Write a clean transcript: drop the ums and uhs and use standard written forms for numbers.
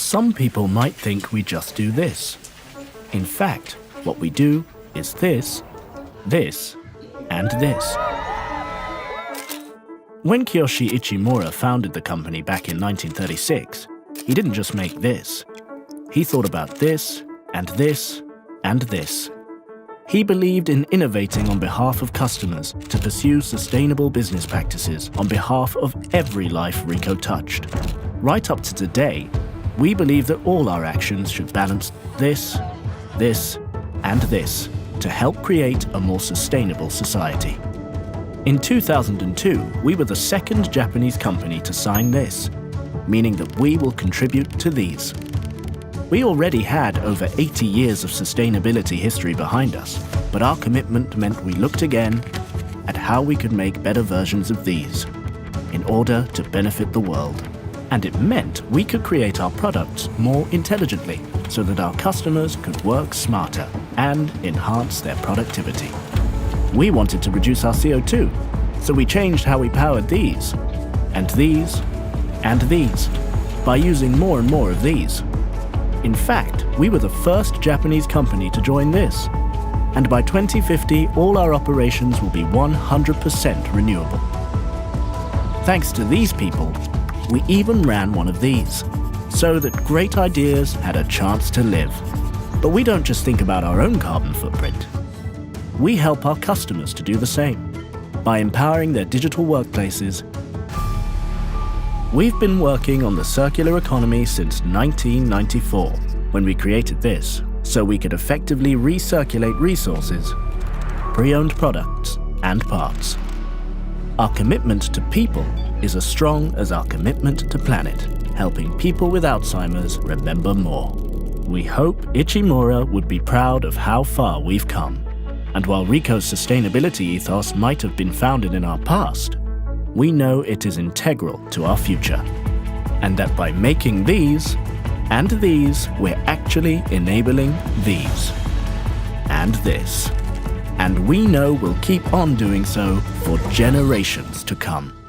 Some people might think we just do this. In fact, what we do is this, this, and this. When Kiyoshi Ichimura founded the company back in 1936, he didn't just make this. He thought about this, and this, and this. He believed in innovating on behalf of customers to pursue sustainable business practices on behalf of every life RICOH touched. Right up to today, we believe that all our actions should balance this, this, and this to help create a more sustainable society. In 2002, we were the second Japanese company to sign this, meaning that we will contribute to these. We already had over 80 years of sustainability history behind us, but our commitment meant we looked again at how we could make better versions of these in order to benefit the world. And it meant we could create our products more intelligently so that our customers could work smarter and enhance their productivity. We wanted to reduce our CO2, so we changed how we powered these, and these, and these, by using more and more of these. In fact, we were the first Japanese company to join this, and by 2050, all our operations will be 100% renewable. Thanks to these people, we even ran one of these, so that great ideas had a chance to live. But we don't just think about our own carbon footprint. We help our customers to do the same by empowering their digital workplaces. We've been working on the circular economy since 1994, when we created this, so we could effectively recirculate resources, pre-owned products, and parts. Our commitment to people is as strong as our commitment to planet, helping people with Alzheimer's remember more. We hope Ichimura would be proud of how far we've come. And while RICOH's sustainability ethos might have been founded in our past, we know it is integral to our future. And that by making these and these, we're actually enabling these and this. And we know we'll keep on doing so for generations to come.